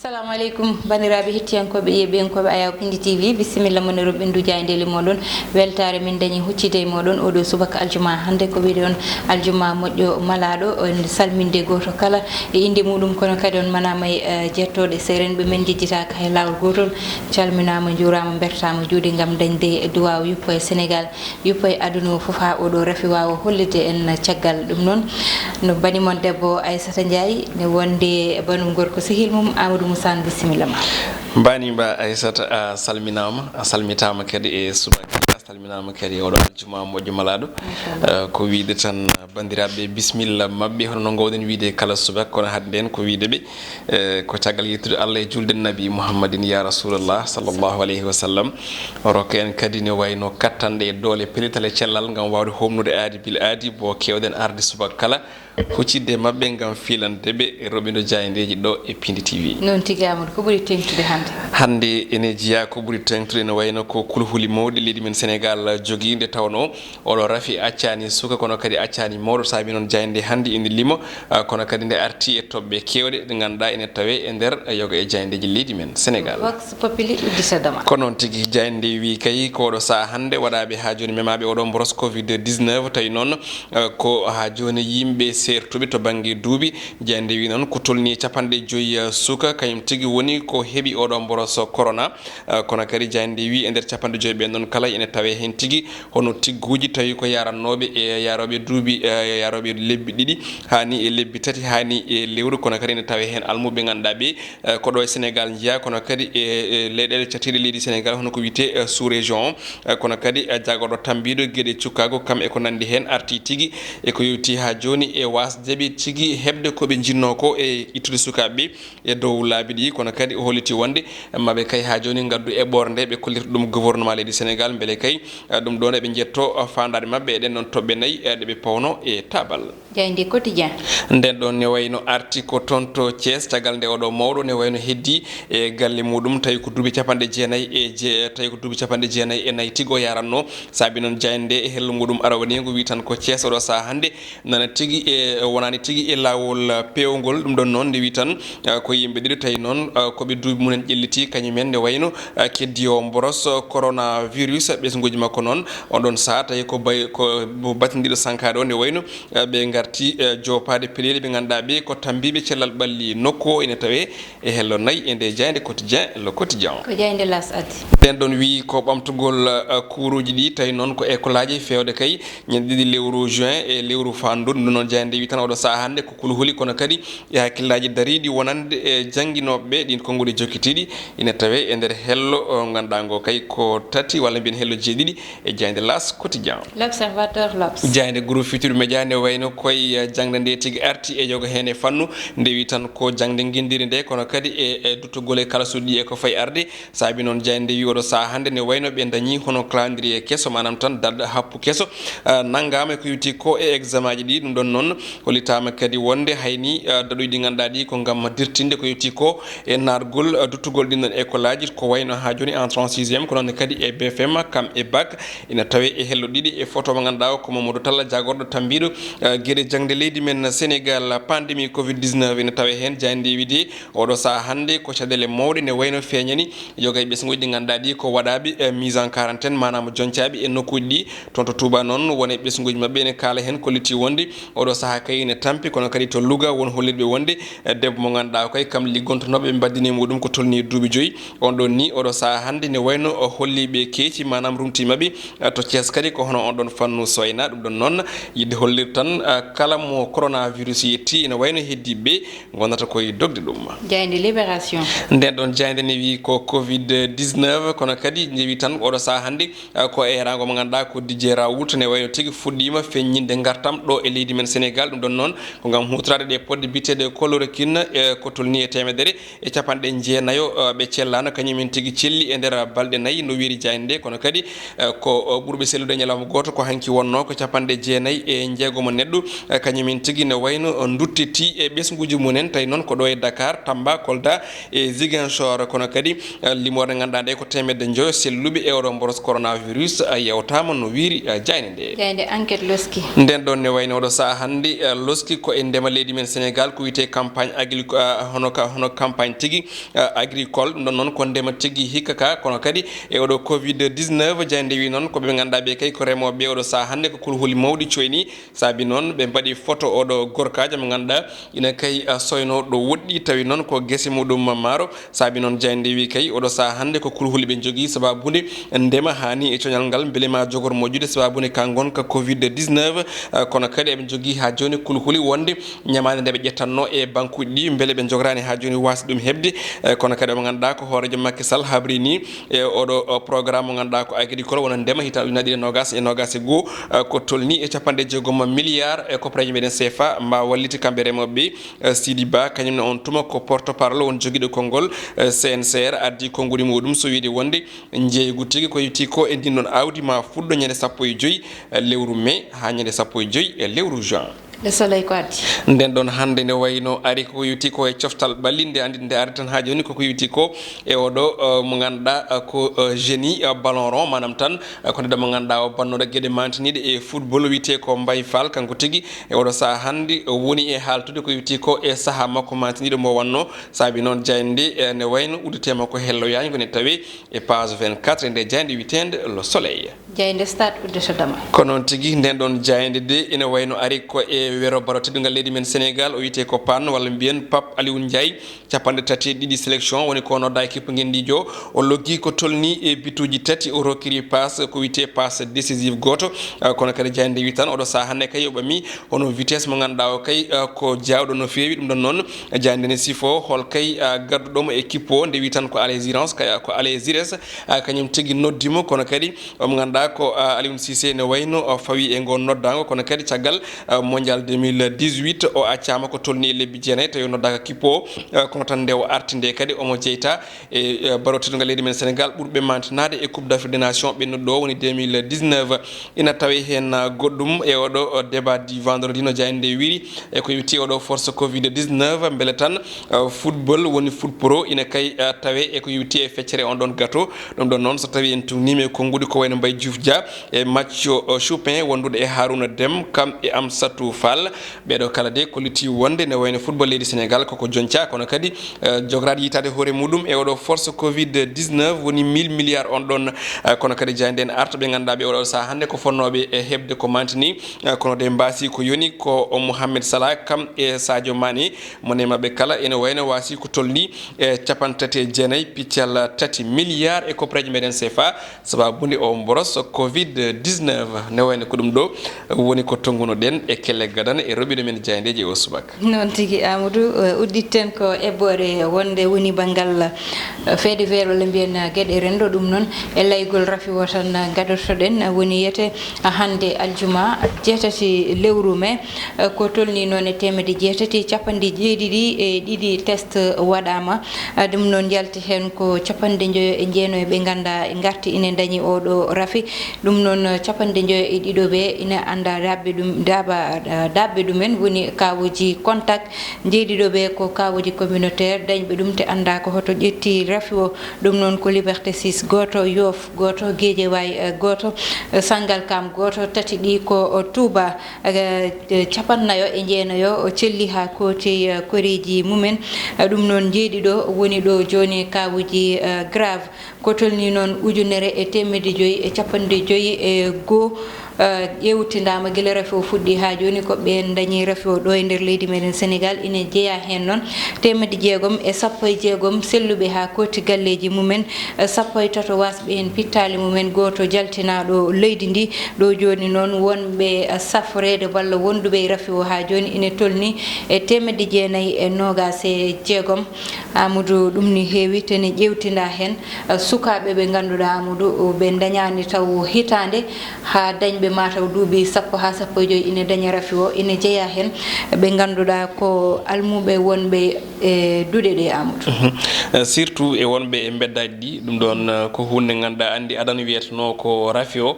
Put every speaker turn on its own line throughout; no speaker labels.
Assalamu alaikum bandiraɓe hettiyankoɓe yeɓenkoɓe Ayaw Pindi TV bisimilla moniro ɓendu jayndeli moɗon weltare min dañi huccide e moɗon oɗo subaka aljuma hande ko wiide on aljuma moƴƴo malaɗo on salminde goto kala e inde muɗum kono kadi on manama e jettoɗe serenɓe men jejjitaka hay lawol gotol calminama jurama bertama juuɗe gam dañde duwaw yuppo e Sénégal yuppo e aduna o foof ha oɗo rafi wawa hollide en caggal ɗum noon no banimon debbo Aissata Ndiaye ne wonde banum gorko sehil mum Amadou Moussa bisimilla ma
mbani mba Aissata a salminama a salmitama kadi e subaki a salminama kadi oɗo aljuma moƴƴo malaɗo ko wiide tan bandiraɓe bisimilla mabɓe hono no gowɗen wiide kala subak kono hadde en ko wideɓe ko caggal yettude Allah e julde nabi Muhammadin ya Rasulullah sallllahu alayhi wa sallam rokka en kadi ne wayno kattanɗe e doole pelital e cellal gam wawde homnude aadi bil aadi bo kewɗen arde subaka kala huccidde mabɓe gam filandeɓe e roɓindo jayandeji ɗo e Pindi TV
non tigui Amadou ko ɓuuri tengtude
hande ene jeeya ko ɓuuri tengtude ne wayno ko kulhuli mawɗi leydi men Sénégal jogui nde tawno oɗo rafi accani suka kono kadi accani mawɗo saabi noon jayande hande ene limo kono kadi nde arti e toɓɓe kewɗe ɗe ganduɗa ene tawe e nder yoga e jayandeji leydi men Sénégal
Vox Populi udditadama
ko noon tigui jayande wi kay ko oɗo saaha hande waɗaɓe ha joni memaɓe oɗo boros Covid 19 tawi noon ko ha joni yimɓe sertuɓe to banggue duuɓi jayande wi noon ko tolni 50 suka kañum tigui woni ko heeɓi oɗo boros corona kono kadi jayande wi e nder 50 ɓen noon kala ene tawe hen tigui hono tigguji tawi ko yarannoɓe e yaroɓe duuɓi yaroɓe lebbi ɗiɗi hani e lebbi tati hani e lewru kono kadi ene tawe hen almuɓe ganduɗa ɓe ko ɗo e Sénégal jeeya kono kadi e leyɗele cattiɗe leydi Sénégal hono ko wiyete sous région kono kadi jagorɗo tambiɗo gueɗe cukkago kam e ko nandi hen arti tigui e ko yewti ha joni e wasdeɓe tigui hebde koɓe jinno ko e ittude sukaɓeɓe e dow laabi ɗi kono kadi o holliti wonde maɓe kay ha joni gaddu e ɓorde ɓe kollirta ɗum gouvernement leydi Sénégal beele kay ɗum ɗon eɓe jetto fandade mabɓe e ɗen noon toɓɓe nayyi ɗeɓe pawno e tabal
jayde quotidien
nden ɗon ne wayno arti ko toon to Thiès caggal nde oɗo mawɗo ne wayno heddi e galle muɗum tawi ko duuɓi 90 tawi ko duuɓi 94 tigui o yaranno saabi noon jayande e hello muɗum arawanigo wi tan ko Thiès oɗo saaha hande nana tigui e wonani tigui e lawol pewgol ɗum ɗon noon nde wi tan ko yimɓe ɗiɗi tawi noon koɓe duuɓi mumen ƴelliti kañumen ne wayno keddi o boros coronavirus ɓesguji makko noon on ɗon saaha tawi ko batodiɗo sankade o ne wayno ɓe garti jopade peleɗe ɓe ganduɗa ɓe ko tambiɓe cellal ɓalli nokku o ene tawe e hello nayyi e nde jayde quotidien le quotidien
ko jayde las adi
nden ɗon wi ko ɓamtugol couruji ɗi tawi noon ko école aji fewde kay ñande ɗiɗi lewru juin e lewru fandu ɗum noon jayde wi tan oɗo saaha hande ko kulhuli kono kadi e hakkillaji dariɗi wonande e jangguinoɓeɓe ɗin konguɗi jokkitiɗi ine tawe e nder hello ganduɗa ngo kay ko tati walla mbiyen hello jeeɗiɗi e jayde las quotidien
l'observateur l'Obs
jayde groupe Futurs Médias ne wayno koye jangde nde tigui arti e jogo hen e fannu ndewi tan ko jangde guindiri nde kono kadi e duttugol e kala suuɗi e ko fayi arde saabi noon jayde wi oɗo saaha hande ne wayno ɓe dañi hono calendrier kesso manam tan darɗa happu kesso naggama ko yewti ko e examen ji ɗi ɗum ɗon noon hollitama kadi wonde hayni daɗoji ɗi ganduɗa ɗi ko gam dirtinde ko yewti ko e nargol duttugol ɗin ɗon école aji ko wayno ha joni en 36e ko noon kadi e BFM kam e bac ina tawe e hello ɗiɗi e photo mo ganduɗa ko Mamadou Talla jagorɗo tambiɗo gueɗe jangde leydi men Sénégal pandémie Covid 19 ina tawe hen jayde wiide oɗo saaha hande ko caɗele mawɗe ne wayno feeñani yoga e ɓesguji ɗi ganduɗa ɗi ko waɗaɓe mise en quarantaine manam joncaɓe e nokkuji ɗi toon to Touba noon wone ɓesguji mabɓe ene kaala hen kolliti wonde oɗo saaha kay ne tampi kono kadi to Louga won hollirɓe wonde debbo mo ganduɗa kay kam liggontonoɓe ɓe mbaddini muɗum ko tolni duuɓi 5 on ɗon ni oɗo saaha hande ne wayno holliɓe keeci manam rumti mabɓe to Thiès kadi ko hono on ɗon fannu soyna ɗum ɗon noon yidde hollir tan kala mo coronavirus yetti ene wayno heddiɓe gonata koye dogde ɗum
jayde libération
nden ɗon jayde ne wi ko Covid 19 kono kadi jeewi tan oɗo saaha hande ko erago mo ganduɗa ko Didier Raoult ne wayno tigui fuɗɗima feññinde gartam ɗo e leydi men Sénégal ɗum ɗon noon ko gam hutorade ɗe podde biteɗe chloroquine ko tolni e temedere e 90 ɓe cellano kañumen tigui celli e nder balɗe 4 no wiiri jayde nde kono kadi ko ɓurɓe sellude ñalawma goto ko hanki wonno ko 90 e jeegomo neɗɗo kañumen tigui ne wayno duttiti e ɓesguji munen tawi noon ko ɗo e Dakar Tamba Kolda e Ziguinchor kono kadi limorde ganduɗa nde ko 900 selluɓe e oɗo boros coronavirus yewtama no wiiri jayde nde
jayde enquête loski
nden ɗon ne wayno oɗo saaha hande hande loski ko e ndema leydi men Sénégal ko wite campagne hono campagne tigi agricole non ko ndema tigi hikka ka kono kadi e odo covid 19 jande wi non ko be ganda be kay ko remobe odo sa hande ko kulhuli mawdi coyni sabi non be mbadi photo odo gorkaja mo ganda ina kay soyno do woddi tawi non ko gese mudum maro sabi non jande wi kay odo sa hande ko kulhuli be jogi sababunde ndema hani e cional ngal belema jogor mojude sababunde kangon ka covid 19 kono kadi e jogi ha joni kulhuli wonde nyamande de be jettanno e banku di bele be jograni ha joni wasi dum hebde kono kadi mo ganda ko horejo Macky Sall habrini e odo programme mo ganda ko agricole wona ndema hital nadi nogas go ko tolni e capande jegom milliard e ko preñe meden CFA mba walliti kambe remobe Sidi Ba kanyum on tuma ko porte parole on jogido kongol CNCR addi konguri modum so wiide wonde jeeygu tigi ko yiti ko e dinnon awdi ma fuddo nyande 15 lewru mai ha nyande 15 e lewru juin
le soleil ko addi
nden don hande ne wayno ari ko yuti ko e cioftal ballinde andi nde ari tan ha joni ko yuti ko e odo mo ganda ko génie ballon rond manam tan ko de mo ganda o bannodo gede mantinide e football wite ko Mbaye Fall kanko tigi e odo sa hande woni e haltude ko yuti ko e saha makko mantinide mo wanno sabi non jande ne wayno udutema ko hello yaani ko ne tawi e page 24 nde jande witende le soleil
jayde stade uddata dama
ko non tigi nden don jayde de ina wayno ari ko e wero barotedungal leydi men Sénégal o wite ko pan walla mbiyen Pape Aliou Ndiaye capande tati didi sélection woni ko nodda équipe ngendijo o loggi ko tolni e bituji tati o rokiri passe ko wite passe décisive goto kono kadi jayde witan odo sa hanne kay obami hono vitesse mo ganda o kay ko jawdo no fewi dum don non jayde ne sifo hol kay gaddudo mo équipe o nde witan ko Alésirance kay ko Alésires kanyum tigi noddimo kono kadi mo ganda ko Aliou Cissé ne wayno fawi e ngon noddango kono kadi tagal mondial 2018 o accama ko tolni lebbi jeenay tawi noddaka kippo kono tan nde o artinde kadi omo jeyta e barotedungal leydi men Sénégal burbe mantanade e coupe d'Afrique des nations be noddo woni 2019 ina tawi hen goddum e odo débat du vendredi no jayande wiri e ko witti odo force covid 19 bele tan football woni foot pro ina kay tawe e ko witti e feccere on don gâteau dum don non so tawi en tunime kongudi ko wayno Mbaye Diouf Dia e Mathieu Choupin wondude e Harouna Dem kam e Amsatou Fall bedo kala de ko liti wonde ne wayno football leydi Sénégal koko jontia kono kadi jograde yitade hore mudum e odo force covid 19 woni 1000 milliards on don kono kadi janden arto be ganda be odo sa hande ko fonnobe e hebde ko mantini kono de mbasi ko yoni ko Mohamed Salah kam e Sadio Mané monema be kala ene wayno wasi ko tolni e capantate jenay piccal 3 milliards e ko preje meden CFA sababude o boros covid 19 ne wayno ko dum do woni ko tonguno den e kelle gadan e robido men jayndeje o subaka
non tigi Amadou udditen ko ebbore wonde woni bangal feede vero le mbiyen gede rendo dum non e laygol rafi wotan gadorto den woni yete hande aljuma jetati lewru me ko tolni non e temede jetati capande jeedidi e didi test wadama dum non jalti hen ko capande joyo e jeeno e be ganda e garti ine dañi odo rafi dum non capande joyo e dido be ina anda dabbe dum dabbe dumen woni kawuji contact jeedido be ko kawuji communautaire dañbe dum te anda ko hoto jetti rafi o dum non ko liberté 6 goto yof goto geje way goto sangal kam goto tati di ko Touba capannayo e jeenayo celli ha koti koreji mumen dum non jeedido woni do joni kawuji grave ko tolni non ujunere e temedi joyi e capande joyi e go yewtindama gele rafi o fuddi ha joni ko be dañi rafi o do e nder leydi meden Sénégal ine jeeya hen non temedi jeegom e sappo e jeegom sellube ha koti galleji mumen sappo e tato wasbe en pittali mumen goto jaltinaado leydi ndi do joni non wonbe safrede balla wondube rafi o ha joni ine tolni e temedi jeenayi e nogas e jeegom Amadou dum ni heewi tene jewtinda hen sukabe be ganduda Amadou be dañani taw hitande ha dañbe mataw duubi sappo ha sappo e joyi ine daña rafi o ine jeeya hen be ganduda ko almube wonbe e dude de Amadou
surtout e wonbe e beddaji di dum don ko hunde ganda andi adan wiyetno ko rafi o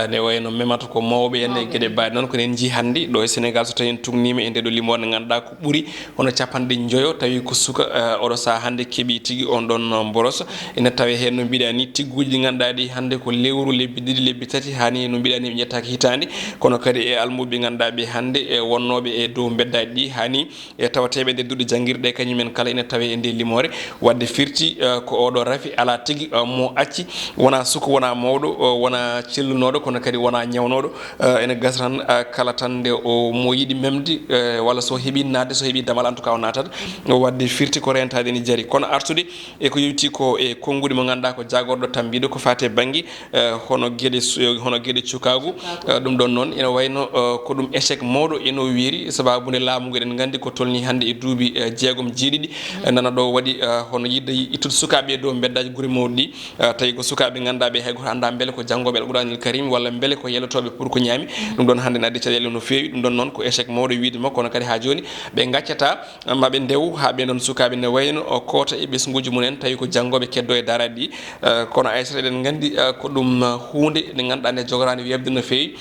ne wayno memata ko mawbe en e gede baadi non ko nen ji handi do e Sénégal so tawen tungnima e dedo limone ganda ko buri hono capande joyo tawi ko suka odo sa hande kebi tigi on don boros ina tawi hen no bidani tiguji ganda di hande ko lewru lebbi didi lebbi tati hani no bidani yentaki hitandi kono kadi e almuɓe ganduɗa ɓe hande e wonnoɓe e dow beddaji ɗi hani e tawateɓe nde duɗe janguirɗe kañumen kala ina tawe e nde limore wadde firti ko oɗo rafi ala tigui mo acci wona suka wona mawɗo wona cellunoɗo kono kadi wona ñawnoɗo ene gasa tan kala tan nde o mo yiiɗi memde walla so heeɓi nadde so heeɓi damal en tout cas o natata wadde firti ko rentade ne jaari kono artude e ko yewti ko e konngudi mo ganduɗa ko jagorɗo tambiɗo ko fate banggue hono gueɗe cukagu ɗum ɗon noon ina wayno ko ɗum échec mawɗo eno wiiri sababude laamu ngu eɗen gandi ko tolni hande e duuɓi jeegom jeeɗiɗi nana ɗo waɗi hono yidde ittude sukaɓe dow beddaji guure mawɗi ɗi tawi ko sukaɓe ganduɗa ɓe hay goto anda beele ko janggoɓe alqouranil karim walla beele ko yelotoɓe pour ko ñaami ɗum ɗon hande ne addi caɗele no fewi ɗum ɗon noon ko échec mawɗo wiide makko kono kadi ha joni ɓe gaccata maɓe ndew ha ɓe ɗon sukaɓe ne wayno koota e ɓesguji mumen tawi ko janggoɓe keddo e darade ɗi kono aysata eɗen gandi ko ɗum hunde nde ganduɗa nde jogorani webde no fewi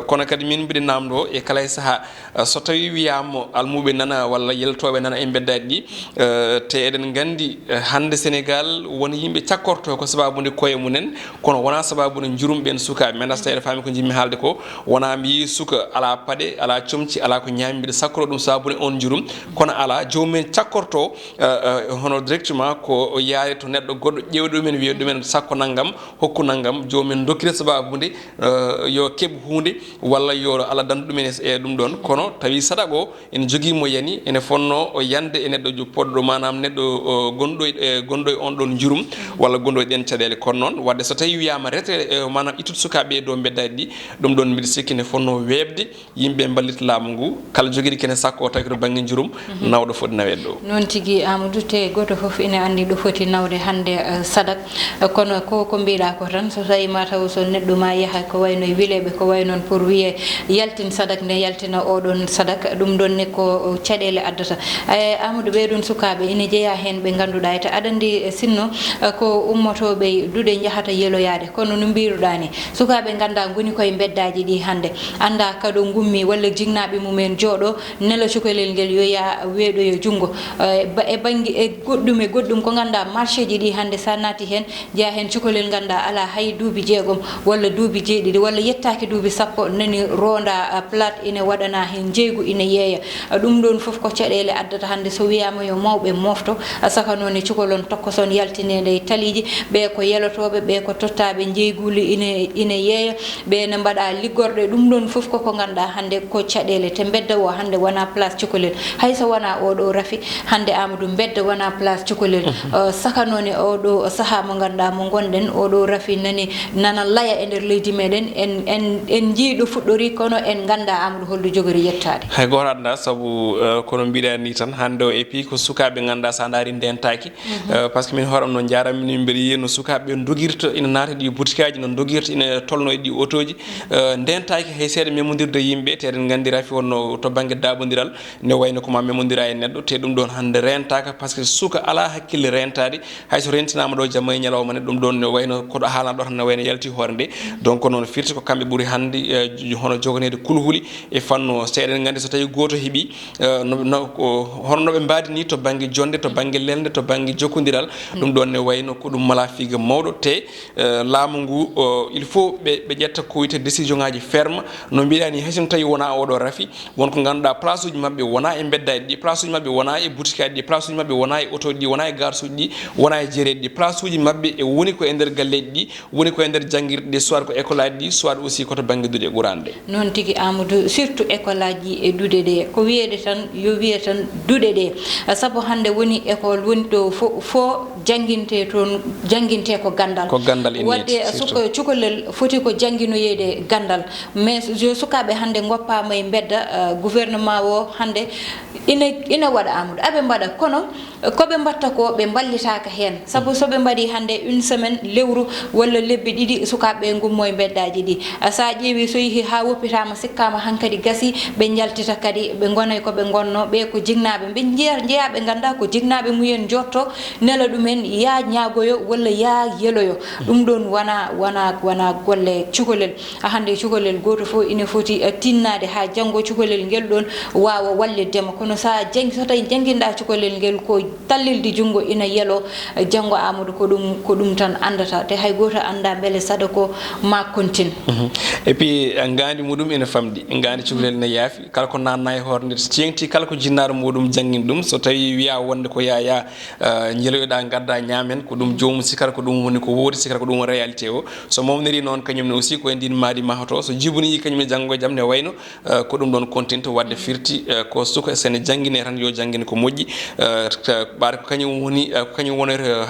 kono kadi min mbiɗe namdo e kala e saaha so tawi wiyama almuɓe nana walla yelotoɓe nana e beddaji ɗi te eɗen gandi hande Sénégal woni yimɓe cakkorto ko sababude koye munen kono wona sababude jurumɓe en sukaɓe mi anda so tawi faami ko jimmi haalde ko wona mi yi suka ala paɗe ala comci ala ko ñaami mbiɗa sakkoro ɗum sababude on jurum kono ala jomumen cakkorto hono directement ko yaari to neɗɗo goɗɗo ƴewɗo ɗumen wiya ɗumen sakko naggam hokku naggam jomumen dokkira sababude yo keɓ hunde walla yo Allah dandu ɗumen e ɗum ɗon kono tawi saɗa o ene jogui mo yani ene fonno o yande e neɗɗo poɗɗo manam neɗɗo gonɗo e on ɗon jurum walla gonɗo e ɗen caɗele kono noon wadde so tawi wiyama rete manam ittude sukaɓe e dow beddaji ɗi ɗum ɗon mbiɗa sikki ne fonno webde yimɓe ballita laamu ngu kala joguiɗo kene sakko o tawi to banggue jurum nawɗo foti nawede ɗo
noon tigui Amadou te goto foof ina andi ɗo foti nawde hande sadak kono ko mbiɗa ko tan so tawi mataw so neɗɗo ma yaaha ko wayno wileɓe ko way noon pour wiye yaltin sadak nde yaltina oɗon sadak ɗum ɗon ne ko caɗele addata Amadou ɓeɗon sukaɓe ina jeeya hen ɓe ganduɗa ete aɗa andi sinno ko ummotoɓe duuɗe jahata yeloyade kono no mbiruɗa ni sukaɓe ganda goni koye beddaji ɗi hande anda kaɗo gummi walla jignaɓe mumen jooɗo nela cukalel ngel yoya weeɗoyo junggo e banggue e goɗɗum ko ganda marché ji ɗi hande sa naati hen jeeya hen cukalel ganda ala hay duuɓi jeegom walla duuɓi jeeɗiɗi walla yettaki duuɓi sappo nani ronda plate ina waɗana hen jeygu ina yeeya ɗum ɗon foof ko caɗele addata hande so wiyama yo mawɓe mofto saka noon e cukalon tokkoson yaltinede e taliji ɓe ko yelotoɓe ɓe ko tottaɓe jeyguli ina yeeya ɓe ne mbaɗa liggorɗe ɗum ɗon foof koko ganduɗa hande ko caɗele te bedda o hande wona place cukalel hayso wona oɗo rafi hande Amadou bedda wona place cukalel saka noon e oɗo saaha mo ganduɗa mo gonɗen oɗo rafi nana laya e nder leydi meɗen en jiiɗo fuɗɗori kono en ganda Amadou holdo jogori yettade
hay goto anda saabu kono mbiɗa ni tan hande o epi ko sukaɓe ganduɗa sa daari ndentaki par ce que min hooram no jarami min mbiɗa yiya no sukaɓe dogirta ina naata ɗi boutique aji no dogirta ina tolno e ɗi auto ji ndentaki hay seeɗa memodirde yimɓe te eɗen gandi rafi wonno to banggue dabodiral ne wayno koma memodira e neɗɗo te ɗum ɗon hande rentaka par ce que suka ala hakkille rentade hayso rentinama ɗo jamma e ñalawma ne ɗum ɗon ne wayno koɗo haalano ɗo tan ne wayno yalti hoore nde donc noon firti ko kamɓe ɓuuri hande hono joganede kulhuli e fanno so eɗen gandi so tawi goto heeɓi hono noɓe mbadini to banggue jonde to banggue lelde to banggue jokkodiral ɗum ɗon ne wayno ko ɗum mala figa mawɗo te laamu ngu il faut ɓe ƴetta ko wiyete décision ngaji ferme no mbiɗani hayso tawi wona oɗo rafi wonko ganduɗa place uji mabɓe wona e beddaji ɗi place uji mabɓe wona e boutique aji ɗi place uji mabɓe wona e auto ɗi wona e garage uji ɗi wona e jereɗi ɗi place uji mabɓe e woni ko e nder galleji ɗi woni ko e nder janguirɗe ɗi soit ko école aji ɗi soit aussi koto banggue duuɗe e ɓurande ɗe
noon tigui Amadou surtout école aji e duuɗe ɗe ko wiyede tan yo wiye tan duuɗe ɗe saabu hande woni école woni ɗo fo jangguinte toon jangguinte ko gandal wadde suka cukalel foti ko jangguinoyede gandal mais sukaɓe hande goppama e bedda gouvernement o hande ina waɗa Amadou aɓe mbaɗa kono koɓe mbatta ko ɓe ballitaka hen saabu soɓe mbaɗi hande une semaine lewru walla lebbi ɗiɗi sukaɓe gummo e beddaji ɗi sa ƴeewi so yeehi ha woppitama sikkama hankkadi gasi ɓe jaltita kadi ɓe gonay koɓe gonno ɓe ko jignaɓe ɓe jeeyaɓe ganda ko jignaɓe mumen jotto nela ɗumen ya ñagoyo walla ya yeloyo ɗum ɗon wona golle cukalel hande cukalel goto fo ina foti tinnade ha janggo cukalel ngel ɗon wawa wallidema kono so tawi jangguinɗa cukalel ngel ko tallilde junggo ina yelo janggo Amadou ko ɗum tan andata te hay goto anda beele saɗa ko ma contine
et puis ngandi mudum ene famdi ngandi cukalel ne yaafi kala ko nanna e horde so ciengti kala ko jinnaaro mudum jangin dum so tawi wiya wonde ko yaya njeloyda gadda nyamen ko dum joomu sikara ko dum woni ko wodi sikara ko dum réalité o so momniri non kanyum ne aussi ko ndin maadi mahoto so jibuni kanyum jango jam ne wayno ko dum don continue wadde firti ko suka sen jangine tan yo jangine ko moƴƴi bar ko kanyum woni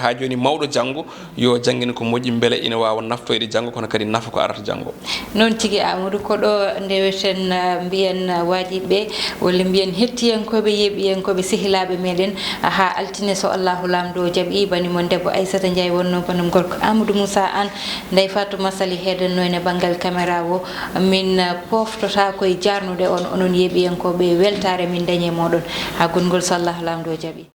ha joni mawdo jango yo jangine ko moƴƴi bele ina wawa naftoyde jango kono kadi nafa ko arata jango
non tigi Amadou ko do ndeweten mbiyen wajibe wala mbiyen hettiyankobe yebiyankobe sehilabe meden ha altine so Allahu lamdo jabi bani mon debbo Aissata Ndiaye wonno banum gorko Amadou Moussa an ndey Fatou Sali heden no ene bangal caméra wo min poftota koy jarnude on onon yebiyankobe weltare min dañe modon ha gongol so Allahu lamdo jabi